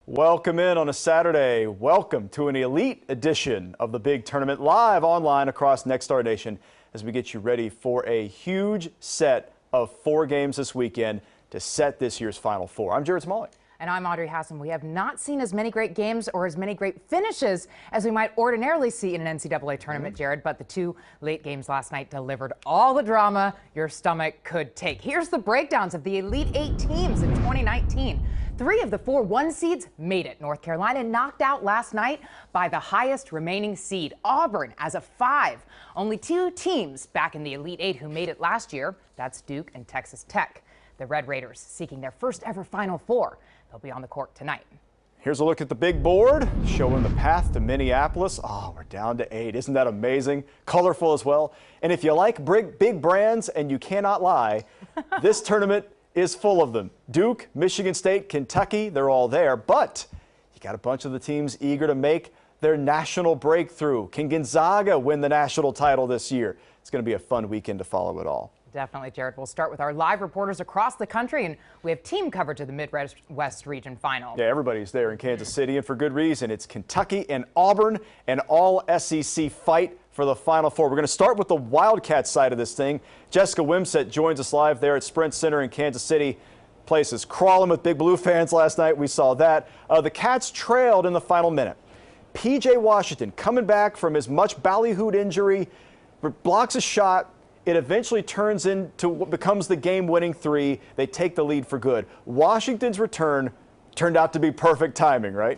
Welcome in on a Saturday. Welcome to an elite edition of the Big Tournament live online across Nexstar Nation as we get you ready for a huge set of 4 games this weekend to set this year's Final Four. I'm Jared Smalley. And I'm Audrey Hassan. We have not seen as many great games or as many great finishes as we might ordinarily see in an NCAA tournament, Jared, but the 2 late games last night delivered all the drama your stomach could take. Here's the breakdowns of the Elite 8 teams in 2019. 3 of the 4 1 seeds made it. North Carolina knocked out last night by the highest remaining seed, Auburn, as a 5. Only 2 teams back in the Elite 8 who made it last year. That's Duke and Texas Tech. The Red Raiders seeking their first ever Final Four. They'll be on the court tonight. Here's a look at the big board showing the path to Minneapolis. Oh, we're down to 8. Isn't that amazing? Colorful as well. And if you like big brands and you cannot lie, this tournament is full of them. Duke, Michigan State, Kentucky, they're all there. But you got a bunch of the teams eager to make their national breakthrough. Can Gonzaga win the national title this year? It's going to be a fun weekend to follow it all. Definitely, Jared. We'll start with our live reporters across the country, and we have team coverage of the Midwest Region Final. Yeah, everybody's there in Kansas City, and for good reason. It's Kentucky and Auburn, an all-SEC fight for the Final Four. We're going to start with the Wildcats side of this thing. Jessica Wimsett joins us live there at Sprint Center in Kansas City. Place is crawling with Big Blue fans last night. We saw that. The Cats trailed in the final minute. P.J. Washington coming back from his much ballyhooed injury, blocks a shot. It eventually turns into what becomes the game-winning 3. They take the lead for good. Washington's return turned out to be perfect timing, right?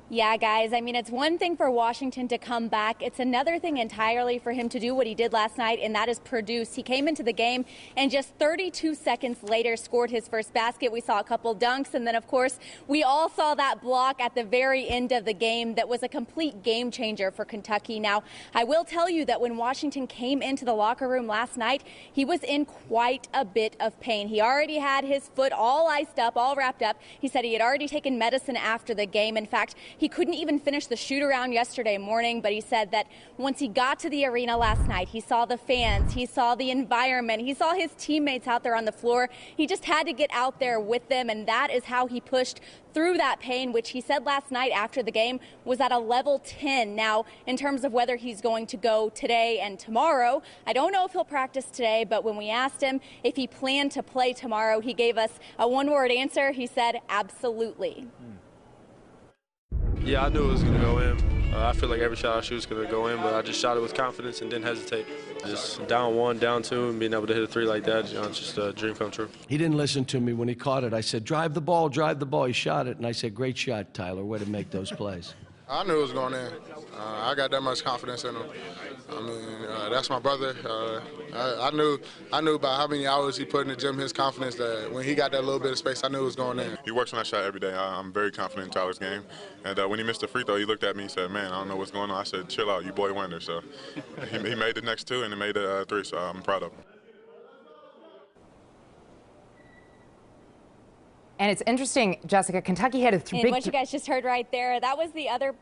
Yeah, guys, I mean, it's one thing for Washington to come back. It's another thing entirely for him to do what he did last night, and that is produce. He came into the game and just 32 seconds later scored his first basket. We saw a couple dunks, and then, of course, we all saw that block at the very end of the game that was a complete game changer for Kentucky. Now, I will tell you that when Washington came into the locker room last night, he was in quite a bit of pain. He already had his foot all iced up, all wrapped up. He said he had already taken medicine after the game. In fact, he couldn't even finish the shoot-around yesterday morning, but he said that once he got to the arena last night, he saw the fans, he saw the environment, he saw his teammates out there on the floor. He just had to get out there with them, and that is how he pushed through that pain, which he said last night after the game was at a level 10. Now, in terms of whether he's going to go today and tomorrow, I don't know if he'll practice today, but when we asked him if he planned to play tomorrow, he gave us a one-word answer. He said, absolutely. Yeah, I knew it was going to go in. I feel like every shot I shoot is going to go in, but I just shot it with confidence and didn't hesitate. Just down 1, down 2, and being able to hit a 3 like that, it's just a dream come true. He didn't listen to me when he caught it. I said, drive the ball, drive the ball. He shot it, and I said, great shot, Tyler. Way to make those plays. I knew it was going in. I got that much confidence in him. I mean, that's my brother. I knew about how many hours he put in the gym, his confidence that when he got that little bit of space, I knew it was going in. He works on that shot every day. I'm very confident in Tyler's game. And when he missed the free throw, he looked at me and said, man, I don't know what's going on. I said, chill out, you boy wonder. So he made the next 2 and he made the 3, so I'm proud of him. And it's interesting, Jessica, Kentucky had a big... And what you guys just heard right there, that was the other...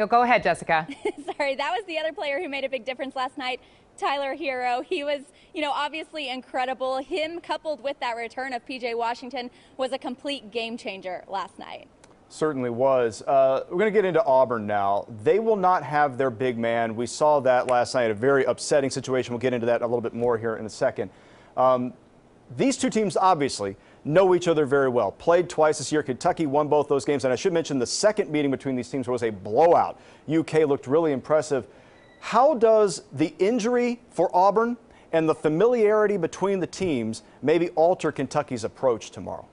Go ahead, Jessica. Sorry, that was the other player who made a big difference last night, Tyler Hero. He was, obviously incredible. Him coupled with that return of P.J. Washington was a complete game changer last night. Certainly was. We're going to get into Auburn now. They will not have their big man. We saw that last night, a very upsetting situation. We'll get into that a little bit more here in a second. These 2 teams obviously know each other very well. Played twice this year. Kentucky won both those games. And I should mention the second meeting between these teams was a blowout. UK looked really impressive. How does the injury for Auburn and the familiarity between the teams maybe alter Kentucky's approach tomorrow?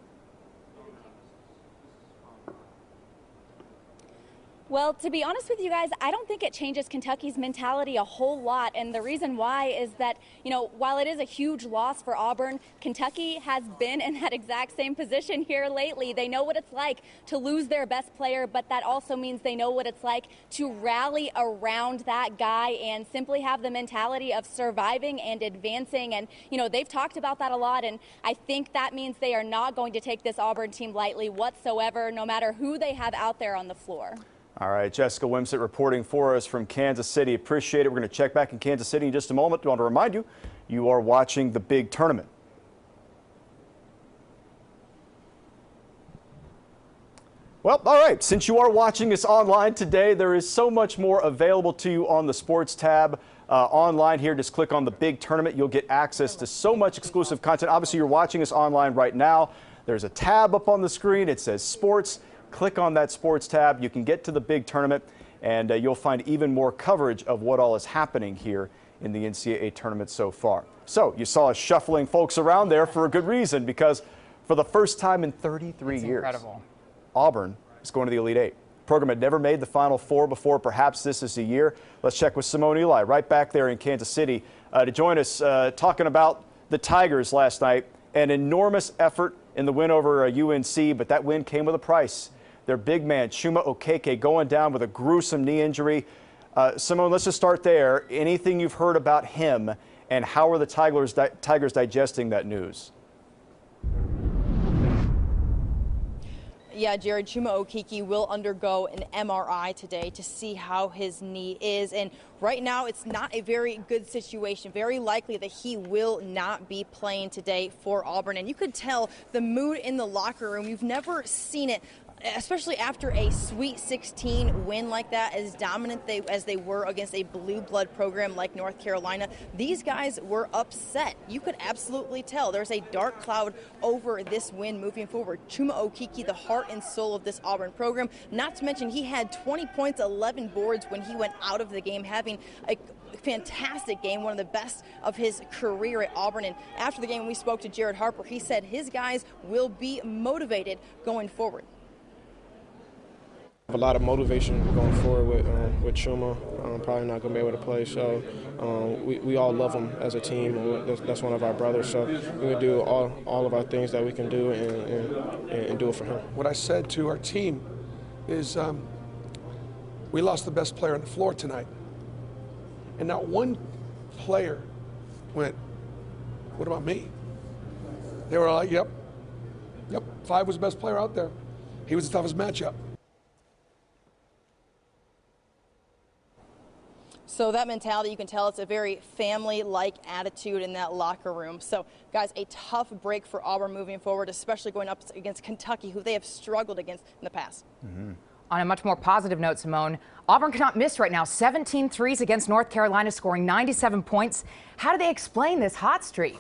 Well, to be honest with you guys, I don't think it changes Kentucky's mentality a whole lot. And the reason why is that, while it is a huge loss for Auburn, Kentucky has been in that exact same position here lately. They know what it's like to lose their best player, but that also means they know what it's like to rally around that guy and simply have the mentality of surviving and advancing. And, they've talked about that a lot. And I think that means they are not going to take this Auburn team lightly whatsoever, no matter who they have out there on the floor. All right, Jessica Wimsett reporting for us from Kansas City. Appreciate it. We're going to check back in Kansas City in just a moment. I want to remind you, you are watching the big tournament Well, all right. Since you are watching us online today, there is so much more available to you on the Sports tab online here. Just click on the big tournament. You'll get access to so much exclusive content. Obviously, you're watching us online right now. There's a tab up on the screen. It says Sports. Click on that Sports tab. You can get to the big tournament, and you'll find even more coverage of what all is happening here in the NCAA tournament so far. So you saw us shuffling folks around there for a good reason, because for the first time in 33 years, incredible. Auburn is going to the Elite Eight. The program had never made the Final Four before. Perhaps this is the year. Let's check with Simone Eli right back there in Kansas City to join us talking about the Tigers last night. An enormous effort in the win over UNC, but that win came with a price. Their big man, Chuma Okeke, going down with a gruesome knee injury. Simone, let's just start there. Anything you've heard about him, and how are the Tigers digesting that news? Yeah, Jared, Chuma Okeke will undergo an MRI today to see how his knee is. And right now, it's not a very good situation. Very likely that he will not be playing today for Auburn. And you could tell the mood in the locker room. You've never seen it, especially after a Sweet 16 win like that, as dominant as they were against a blue blood program like North Carolina. These guys were upset. You could absolutely tell there's a dark cloud over this win moving forward. Chuma Okeke, the heart and soul of this Auburn program. Not to mention, he had 20 points, 11 boards when he went out of the game, having a fantastic game, one of the best of his career at Auburn. And after the game, when we spoke to Jared Harper, he said his guys will be motivated going forward. A lot of motivation going forward with Chuma. Probably not going to be able to play, so we all love him as a team. That's one of our brothers, so we're going to do all of our things that we can do and do it for him. What I said to our team is we lost the best player on the floor tonight, and not one player went, "What about me?" They were like, yep, Five was the best player out there. He was the toughest matchup. So that mentality, you can tell it's a very family-like attitude in that locker room. So, guys, a tough break for Auburn moving forward, especially going up against Kentucky, who they have struggled against in the past. On a much more positive note, Simone, Auburn cannot miss right now. 17 threes against North Carolina, scoring 97 points. How do they explain this hot streak?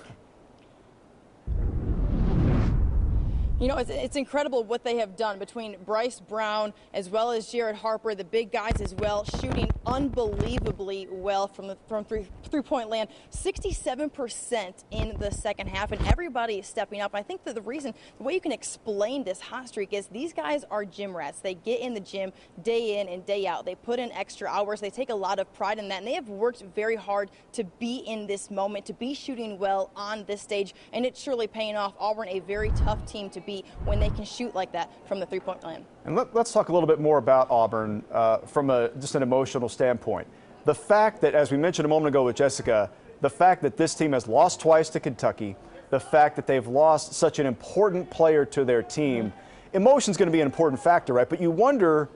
You know, it's incredible what they have done between Bryce Brown as well as Jared Harper, the big guys as well, shooting unbelievably well from three-point land. 67% in the second half, and everybody is stepping up. I think that the way you can explain this hot streak is these guys are gym rats. They get in the gym day in and day out. They put in extra hours. They take a lot of pride in that, and they have worked very hard to be in this moment, to be shooting well on this stage, and it's surely paying off. Auburn, a very tough team to beat when they can shoot like that from the three-point line. And let's talk a little bit more about Auburn from just an emotional standpoint. The fact that, as we mentioned a moment ago with Jessica, the fact that this team has lost twice to Kentucky, the fact that they've lost such an important player to their team, emotion's going to be an important factor, right? But you wonder,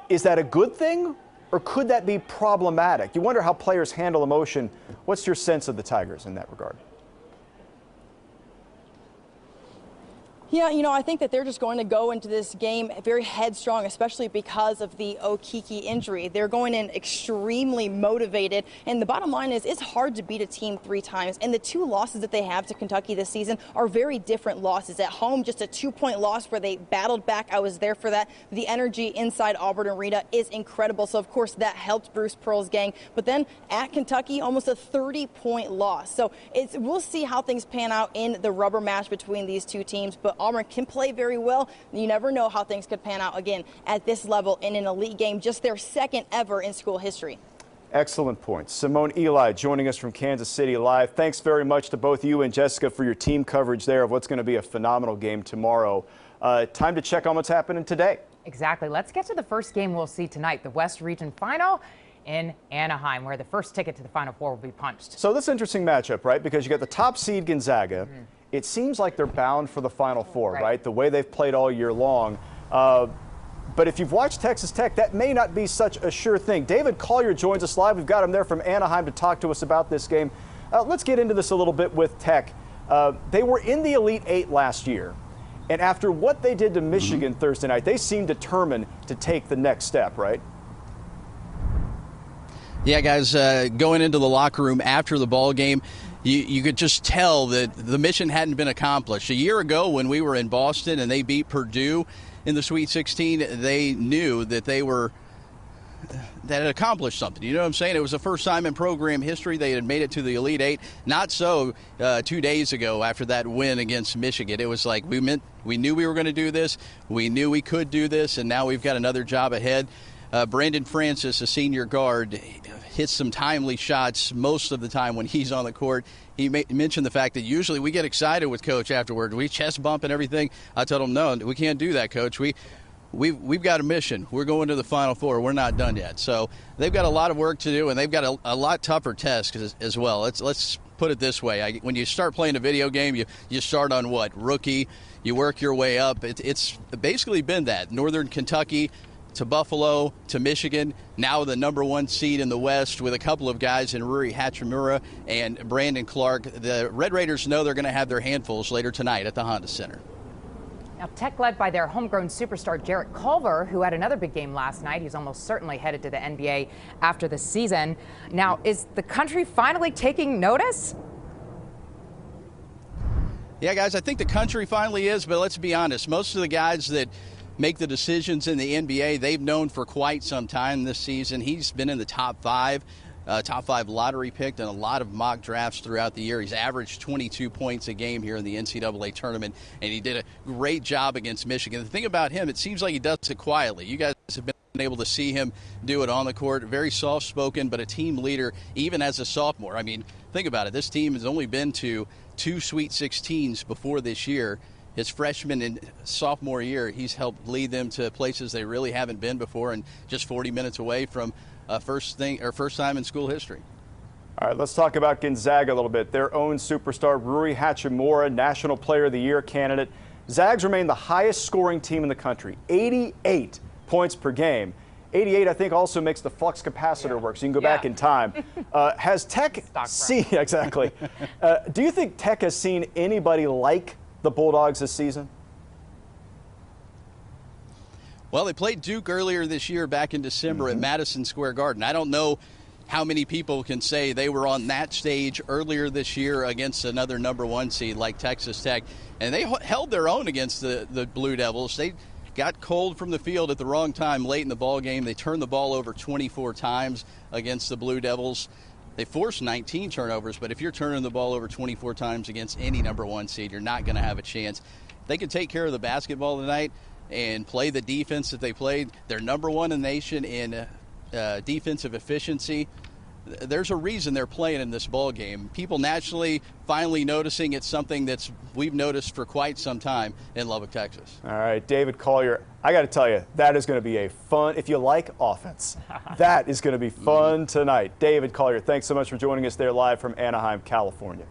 is that a good thing, or could that be problematic? You wonder how players handle emotion. What's your sense of the Tigers in that regard? Yeah, you know, I think that they're just going to go into this game very headstrong, especially because of the Okeke injury. They're going in extremely motivated, and the bottom line is it's hard to beat a team 3 times, and the 2 losses that they have to Kentucky this season are very different losses. At home, just a 2-point loss where they battled back. I was there for that. The energy inside Auburn Arena is incredible, so of course that helped Bruce Pearl's gang. But then at Kentucky, almost a 30-point loss. So we'll see how things pan out in the rubber match between these two teams, but Auburn can play very well. You never know how things could pan out again at this level in an elite game, just their second ever in school history. Excellent points. Simone Eli joining us from Kansas City Live. Thanks very much to both you and Jessica for your team coverage there of what's going to be a phenomenal game tomorrow. Time to check on what's happening today. Exactly. Let's get to the first game we'll see tonight, the West Region Final in Anaheim, where the first ticket to the Final Four will be punched. So this interesting matchup, right? Because you got the top seed Gonzaga. It seems like they're bound for the Final Four, right? The way they've played all year long. But if you've watched Texas Tech, that may not be such a sure thing. David Collier joins us live. We've got him there from Anaheim to talk to us about this game. Let's get into this a little bit with Tech. They were in the Elite Eight last year. And after what they did to Michigan Thursday night, they seem determined to take the next step, right? Yeah, guys, going into the locker room after the ball game, you could just tell that the mission hadn't been accomplished. A year ago when we were in Boston and they beat Purdue in the Sweet 16, they knew that that had accomplished something. You know what I'm saying? It was the first time in program history they had made it to the Elite Eight. Not so 2 days ago after that win against Michigan. It was like we knew we were going to do this. We knew we could do this, and now we've got another job ahead. Brandon Francis, a senior guard, hits some timely shots most of the time when he's on the court. He mentioned the fact that usually we get excited with Coach afterward. We chest bump and everything. I told him, no, we can't do that, Coach. We've got a mission. We're going to the Final Four. We're not done yet. So they've got a lot of work to do, and they've got a lot tougher test as well. Let's put it this way. When you start playing a video game, you start on what? Rookie. You work your way up. It's basically been that. Northern Kentucky to Buffalo to Michigan, now the #1 seed in the West with a couple of guys in Rui Hachimura and Brandon Clark. The Red Raiders know they're going to have their handfuls later tonight at the Honda Center. Now, Tech led by their homegrown superstar Jarrett Culver, who had another big game last night. He's almost certainly headed to the NBA after the season. Now, is the country finally taking notice? Yeah, guys, I think the country finally is, but let's be honest. Most of the guys that make the decisions in the NBA, they've known for quite some time this season. He's been in the top five lottery picked in a lot of mock drafts throughout the year. He's averaged 22 points a game here in the NCAA tournament, and he did a great job against Michigan. The thing about him, it seems like he does it quietly. You guys have been able to see him do it on the court. Very soft-spoken, but a team leader even as a sophomore. I mean, think about it. This team has only been to 2 Sweet 16s before this year. His freshman and sophomore year, he's helped lead them to places they really haven't been before, and just 40 minutes away from first time in school history. All right, let's talk about Gonzaga a little bit. Their own superstar, Rui Hachimura, National Player of the Year candidate. Zags remain the highest scoring team in the country, 88 points per game. 88, I think, also makes the flux capacitor work, so you can go back in time. Has Tech seen, exactly. Do you think Tech has seen anybody like the Bulldogs this season? Well, they played Duke earlier this year back in December at Madison Square Garden. I don't know how many people can say they were on that stage earlier this year against another #1 seed like Texas Tech, and they held their own against the Blue Devils. They got cold from the field at the wrong time late in the ball game. They turned the ball over 24 times against the Blue Devils. They forced 19 turnovers, but if you're turning the ball over 24 times against any #1 seed, you're not going to have a chance. They can take care of the basketball tonight and play the defense that they played. They're #1 in the nation in defensive efficiency. There's a reason they're playing in this ball game. People nationally finally noticing it's something that's we've noticed for quite some time in Lubbock, Texas. All right, David Collier, I got to tell you, that is going to be a fun, if you like offense, that is going to be fun tonight. David Collier, thanks so much for joining us there live from Anaheim, California.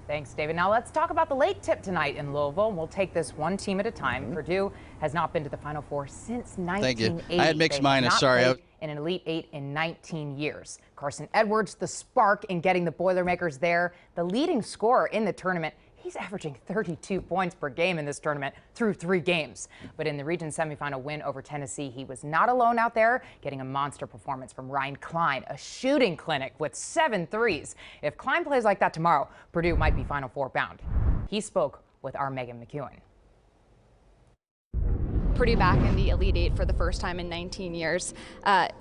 Thanks, David. Now let's talk about the late tip tonight in Louisville. We'll take this one team at a time. Purdue has not been to the Final Four since 1980. Thank you. I had mixed minus. Sorry. In an Elite Eight in 19 years. Carson Edwards, the spark in getting the Boilermakers there, the leading scorer in the tournament. He's averaging 32 points per game in this tournament through 3 games. But in the region semifinal win over Tennessee, he was not alone out there, getting a monster performance from Ryan Klein, a shooting clinic with 7 threes. If Klein plays like that tomorrow, Purdue might be Final Four bound. He spoke with our Megan McEwen. Purdue back in the Elite Eight for the first time in 19 years.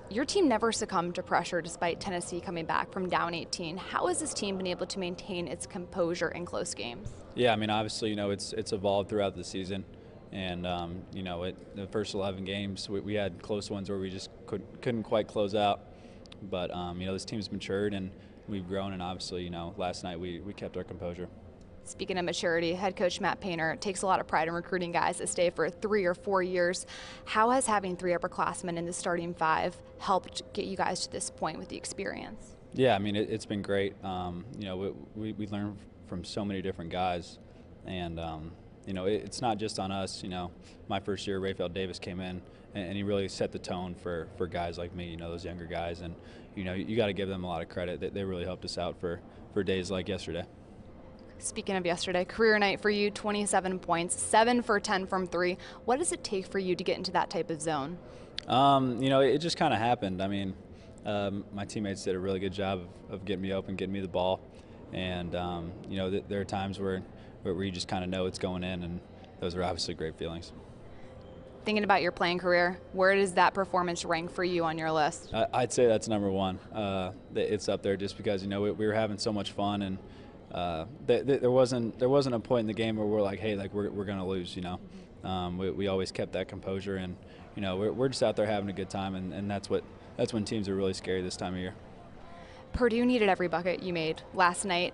Your team never succumbed to pressure despite Tennessee coming back from down 18. How has this team been able to maintain its composure in close games? Yeah, I mean, obviously, it's evolved throughout the season. And, the first 11 games, we had close ones where we just couldn't quite close out. But, this team's matured and we've grown. And obviously, last night we kept our composure. Speaking of maturity, head coach Matt Painter takes a lot of pride in recruiting guys that stay for 3 or 4 years. How has having 3 upperclassmen in the starting 5 helped get you guys to this point with the experience? Yeah, I mean, it's been great. We learn from so many different guys. And, it's not just on us. My first year, Raphael Davis came in, and he really set the tone for guys like me, those younger guys. And, you got to give them a lot of credit. They really helped us out for days like yesterday. Speaking of yesterday, career night for you, 27 points, 7 for 10 from 3. What does it take for you to get into that type of zone? You know, it just kind of happened. I mean, my teammates did a really good job of getting me open, getting me the ball. And, you know, there are times where you just kind of know it's going in, and those are obviously great feelings. Thinking about your playing career, where does that performance rank for you on your list? I'd say that's number one. It's up there just because, you know, we were having so much fun, and there wasn't a point in the game where we're like, hey, like we're going to lose, you know. We always kept that composure, and, you know, we're just out there having a good time, and that's when teams are really scary this time of year. Purdue needed every bucket you made last night.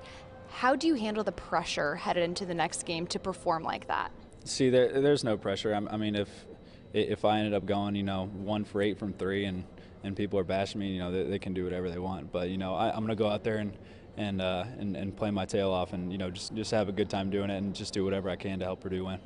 How do you handle the pressure headed into the next game to perform like that? See, there's no pressure. I mean, if I ended up going, you know, 1 for 8 from 3 and people are bashing me, you know, they can do whatever they want. But, you know, I'm going to go out there and play my tail off and, you know, just have a good time doing it and just do whatever I can to help Purdue win.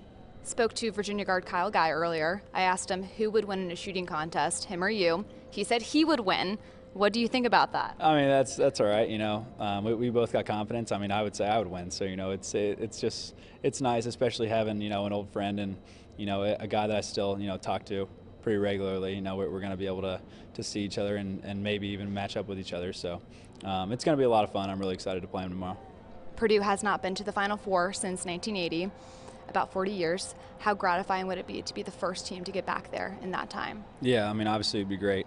Spoke to Virginia guard Kyle Guy earlier. I asked him who would win in a shooting contest, him or you. He said he would win. What do you think about that? I mean, that's all right, you know. We both got confidence. I mean, I would say I would win. So, you know, it's nice, especially having, you know, an old friend and, you know, a guy that I still, you know, talk to pretty regularly. You know, we're going to be able to see each other and maybe even match up with each other. So it's going to be a lot of fun. I'm really excited to play him tomorrow. Purdue has not been to the Final Four since 1980, about 40 years. How gratifying would it be to be the first team to get back there in that time? Yeah, I mean, obviously it'd be great.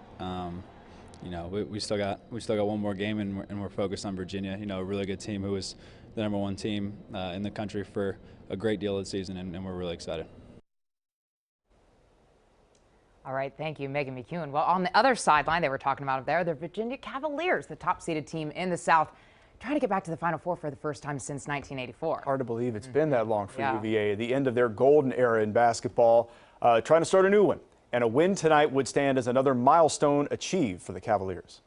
You know, we still got one more game, and we're focused on Virginia. You know, a really good team who was the #1 team in the country for a great deal of the season, and we're really excited. All right, thank you, Megan McEwen. Well, on the other sideline, they were talking about it there, the Virginia Cavaliers, the top-seeded team in the South, trying to get back to the Final Four for the first time since 1984. Hard to believe it's been that long for UVA. The end of their golden era in basketball, trying to start a new one. And a win tonight would stand as another milestone achieved for the Cavaliers.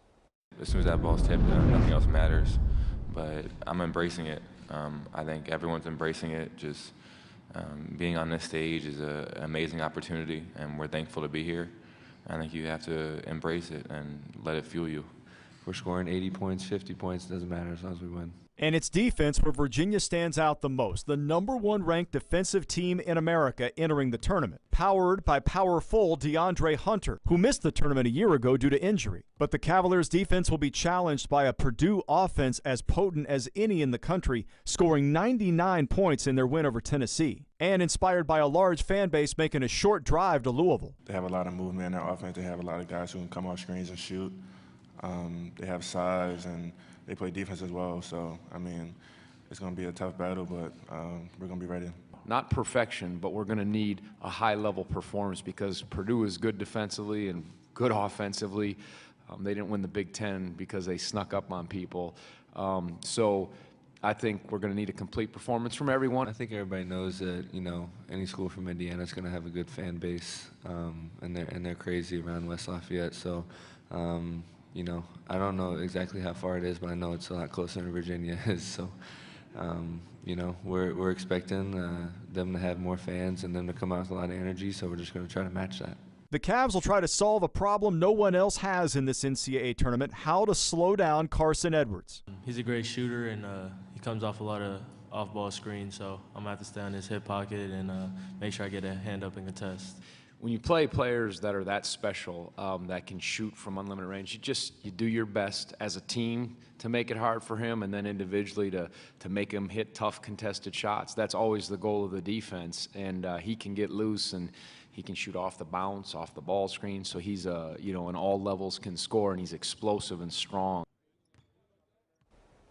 As soon as that ball's tipped, nothing else matters. But I'm embracing it. I think everyone's embracing it. Just being on this stage is an amazing opportunity, and we're thankful to be here. I think you have to embrace it and let it fuel you. We're scoring 80 points, 50 points, doesn't matter as long as we win. And it's defense where Virginia stands out the most, the #1 ranked defensive team in America entering the tournament, powered by powerful DeAndre Hunter, who missed the tournament a year ago due to injury. But the Cavaliers' defense will be challenged by a Purdue offense as potent as any in the country, scoring 99 points in their win over Tennessee, and inspired by a large fan base making a short drive to Louisville. They have a lot of movement in their offense. They have a lot of guys who can come off screens and shoot. They have size, and they play defense as well. So, I mean, it's going to be a tough battle, but we're going to be ready. Not perfection, but we're going to need a high-level performance because Purdue is good defensively and good offensively. They didn't win the Big Ten because they snuck up on people. So I think we're going to need a complete performance from everyone. I think everybody knows that, you know, any school from Indiana is going to have a good fan base, and they're crazy around West Lafayette. So, you know, I don't know exactly how far it is, but I know it's a lot closer than Virginia is. So, you know, we're expecting them to have more fans and them to come out with a lot of energy, so we're just going to try to match that. The Cavs will try to solve a problem no one else has in this NCAA tournament, how to slow down Carson Edwards. He's a great shooter, and he comes off a lot of off-ball screens, so I'm going to have to stay on his hip pocket and make sure I get a hand up and contest. When you play players that are that special, that can shoot from unlimited range, you do your best as a team to make it hard for him, and then individually to make him hit tough contested shots. That's always the goal of the defense, and he can get loose and he can shoot off the bounce, off the ball screen. So he's you know, in all levels can score, and he's explosive and strong.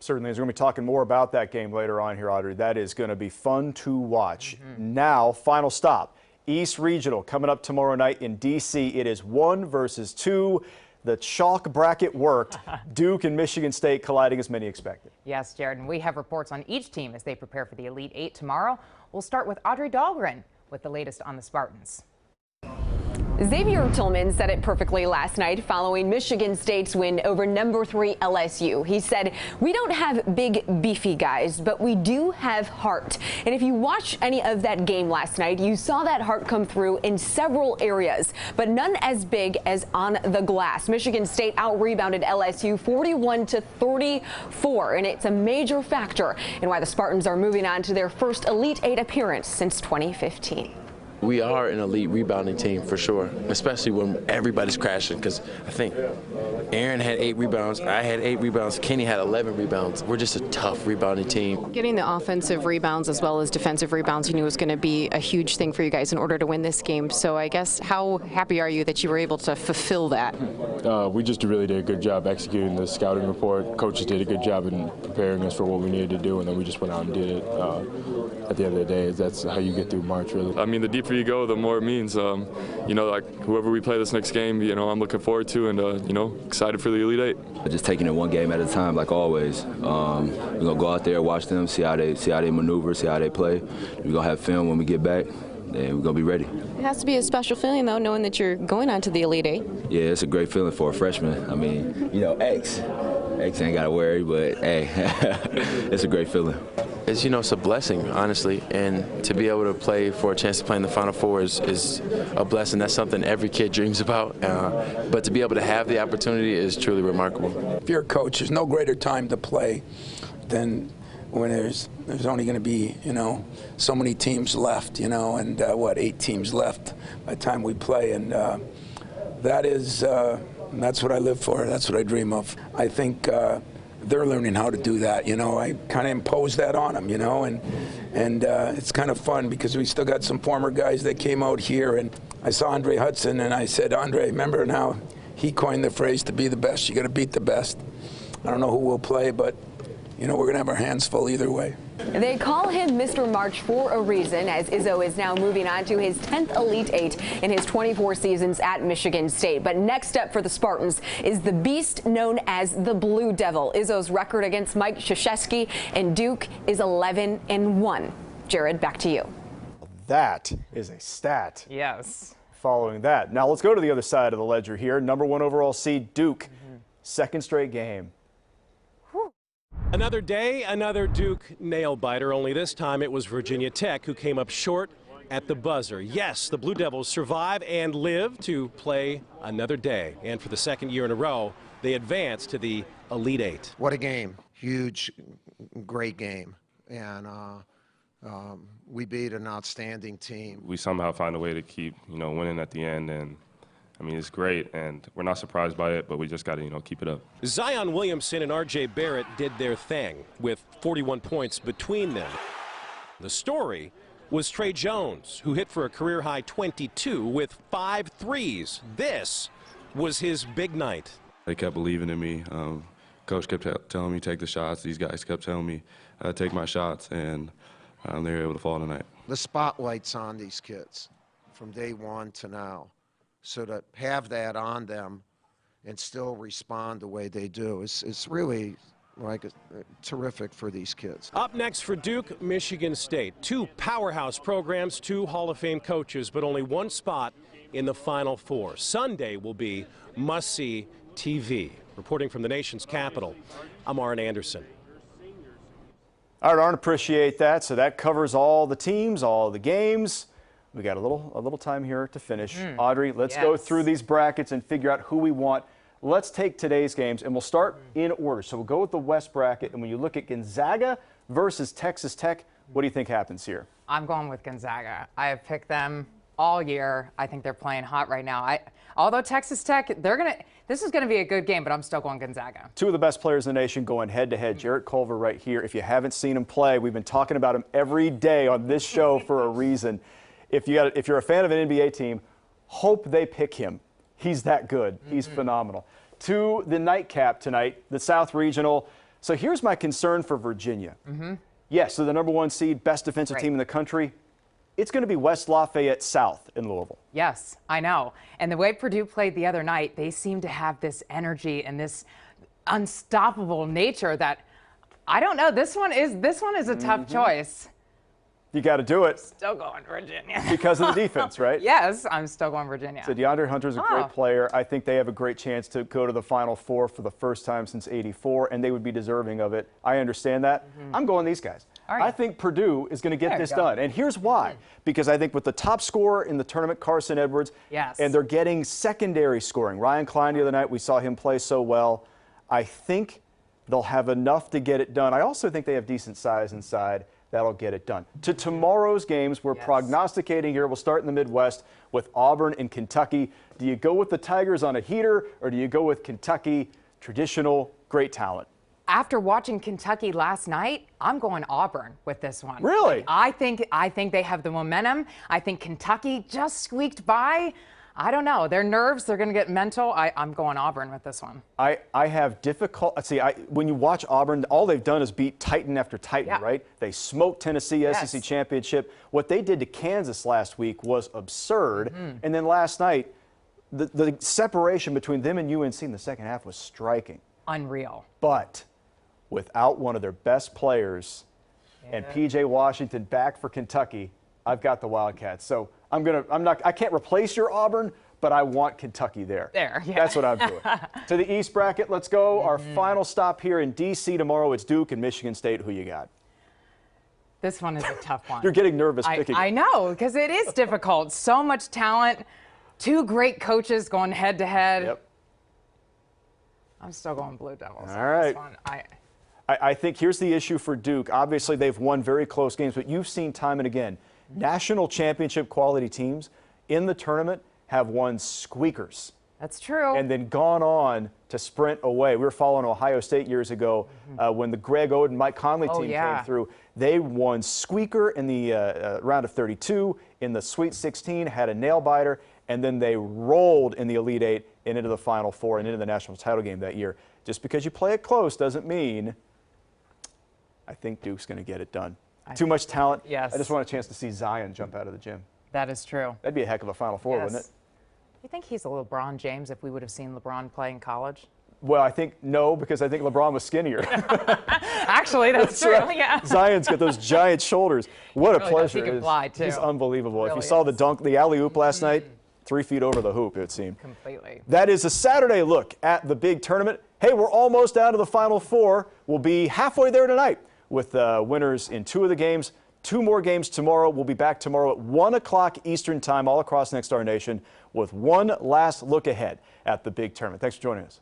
Certainly, as we're going to be talking more about that game later on here, Audrey. That is going to be fun to watch. Now, final stop. East Regional coming up tomorrow night in D.C. It is 1 versus 2. The chalk bracket worked. Duke and Michigan State colliding as many expected. Yes, Jared, and we have reports on each team as they prepare for the Elite Eight tomorrow. We'll start with Audrey Dahlgren with the latest on the Spartans. Xavier Tillman said it perfectly last night following Michigan State's win over number 3 LSU. He said, "We don't have big, beefy guys, but we do have heart." And if you watched any of that game last night, you saw that heart come through in several areas, but none as big as on the glass. Michigan State out-rebounded LSU 41-34, and it's a major factor in why the Spartans are moving on to their first Elite Eight appearance since 2015. We are an elite rebounding team for sure, especially when everybody's crashing, because I think Aaron had 8 rebounds, I had 8 rebounds, Kenny had 11 rebounds. We're just a tough rebounding team. Getting the offensive rebounds as well as defensive rebounds you knew was going to be a huge thing for you guys in order to win this game. So I guess how happy are you that you were able to fulfill that? We just really did a good job executing the scouting report. Coaches did a good job in preparing us for what we needed to do, and then we just went out and did it. At the end of the day, that's how you get through March, really. I mean, the deeper you go, the more it means. You know, like whoever we play this next game, you know, I'm looking forward to, and you know, excited for the Elite Eight. Just taking it one game at a time, like always. We're gonna go out there, watch them, see how they maneuver, see how they play. We're gonna have film when we get back, and we're gonna be ready. It has to be a special feeling, though, knowing that you're going on to the Elite Eight. Yeah, it's a great feeling for a freshman. I mean, you know, X ain't got to worry, but hey, it's a great feeling. It's, you know, it's a blessing, honestly, and to be able to play for a chance to play in the Final Four is a blessing. That's something every kid dreams about, but to be able to have the opportunity is truly remarkable. If you're a coach, there's no greater time to play than when there's only going to be, you know, so many teams left, you know, and 8 teams left by the time we play, and that's what I live for. That's what I dream of. I think they're learning how to do that, you know. I kind of impose that on them, you know, and it's kind of fun because we still got some former guys that came out here, and I saw Andre Hudson, and I said, Andre, remember now, he coined the phrase, to be the best, you got to beat the best. I don't know who will play, but, you know, we're going to have our hands full either way. They call him Mr. March for a reason, as Izzo is now moving on to his 10th Elite Eight in his 24 seasons at Michigan State. But next up for the Spartans is the beast known as the Blue Devil. Izzo's record against Mike Krzyzewski and Duke is 11-1. Jared, back to you. That is a stat. Yes. Following that. Now let's go to the other side of the ledger here. Number 1 overall seed Duke. Second straight game. Another day, another Duke nail-biter, only this time it was Virginia Tech who came up short at the buzzer. Yes, the Blue Devils survive and live to play another day. And for the second year in a row, they advance to the Elite Eight. What a game. Huge, great game. And we beat an outstanding team. We somehow find a way to keep, you know, winning at the end, and I mean, it's great, and we're not surprised by it, but we just got to, you know, keep it up. Zion Williamson and R.J. Barrett did their thing with 41 points between them. The story was Trey Jones, who hit for a career-high 22 with 5 threes. This was his big night. They kept believing in me. Coach kept telling me take the shots. These guys kept telling me take my shots, and they were able to fall tonight. The spotlight's on these kids from day one to now. So to have that on them and still respond the way they do is really like terrific for these kids. Up next for Duke, Michigan State. 2 powerhouse programs, 2 Hall of Fame coaches, but only 1 spot in the Final Four. Sunday will be must-see TV. Reporting from the nation's capital, I'm Arn Anderson. All right, Arn, appreciate that. So that covers all the teams, all the games. We got a little time here to finish. Audrey, let's go through these brackets and figure out who we want. Let's take today's games, and we'll start in order. So we'll go with the West bracket, and when you look at Gonzaga versus Texas Tech, what do you think happens here? I'm going with Gonzaga. I have picked them all year. I think they're playing hot right now. Although Texas Tech, this is gonna be a good game, but I'm still going Gonzaga. 2 of the best players in the nation going head-to-head. Jarrett Culver right here. If you haven't seen him play, we've been talking about him every day on this show for a reason. If you're a fan of an NBA team, hope they pick him. He's that good. He's phenomenal. To the nightcap tonight, the South Regional. So here's my concern for Virginia. Yes, so the number 1 seed, best defensive team in the country. It's going to be West Lafayette South in Louisville. Yes, I know. And the way Purdue played the other night, they seem to have this energy and this unstoppable nature that I don't know. This one is a tough choice. You got to do it. Still going Virginia. Because of the defense, right? Yes, I'm still going Virginia. So DeAndre Hunter's a great player. I think they have a great chance to go to the Final Four for the first time since '84, and they would be deserving of it. I understand that. I'm going these guys. I think Purdue is going to get this done. And here's why. Because I think with the top scorer in the tournament, Carson Edwards, and they're getting secondary scoring. Ryan Klein the other night, we saw him play so well. I think they'll have enough to get it done. I also think they have decent size inside. That'll get it done. To tomorrow's games, we're prognosticating here. We'll start in the Midwest with Auburn and Kentucky. Do you go with the Tigers on a heater, or do you go with Kentucky, traditional, great talent? After watching Kentucky last night, I'm going Auburn with this one. Really? I think they have the momentum. I think Kentucky just squeaked by. I don't know. Their nerves, they're going to get mental. I'm going Auburn with this one. I have difficult. See, when you watch Auburn, all they've done is beat Titan after Titan, right? They smoked Tennessee, SEC championship. What they did to Kansas last week was absurd. And then last night, the separation between them and UNC in the second half was striking. Unreal. But without one of their best players and P.J. Washington back for Kentucky, I've got the Wildcats. So I can't replace your Auburn, but I want Kentucky there. That's what I'm doing. To the East bracket, let's go. Our final stop here in D.C. tomorrow. It's Duke and Michigan State. Who you got? This one is a tough one. You're getting nervous picking. I know, because it is difficult. So much talent. Two great coaches going head to head. Yep. I'm still going Blue Devils. All right. This one. I think here's the issue for Duke. Obviously, they've won very close games, but you've seen time and again, national championship quality teams in the tournament have won squeakers. That's true. And then gone on to sprint away. We were following Ohio State years ago when the Greg Oden, Mike Conley team came through. They won squeaker in the round of 32, in the Sweet 16, had a nail biter, and then they rolled in the Elite Eight and into the Final Four and into the national title game that year. Just because you play it close doesn't mean I think Duke's going to get it done. Too much talent. Yes. I just want a chance to see Zion jump out of the gym. That is true. That'd be a heck of a Final Four, wouldn't it? You think he's a LeBron James if we would have seen LeBron play in college? Well, I think no, because I think LeBron was skinnier. Actually, that's true. Right. Yeah. Zion's got those giant shoulders. What a really pleasure. He can fly too. He's unbelievable. Really if you saw the dunk, the alley-oop last night, 3 feet over the hoop, it seemed. Completely. That is a Saturday look at the big tournament. Hey, we're almost out of the Final Four. We'll be halfway there tonight with winners in 2 of the games. 2 more games tomorrow. We'll be back tomorrow at 1 o'clock Eastern Time all across Next Star Nation with one last look ahead at the big tournament. Thanks for joining us.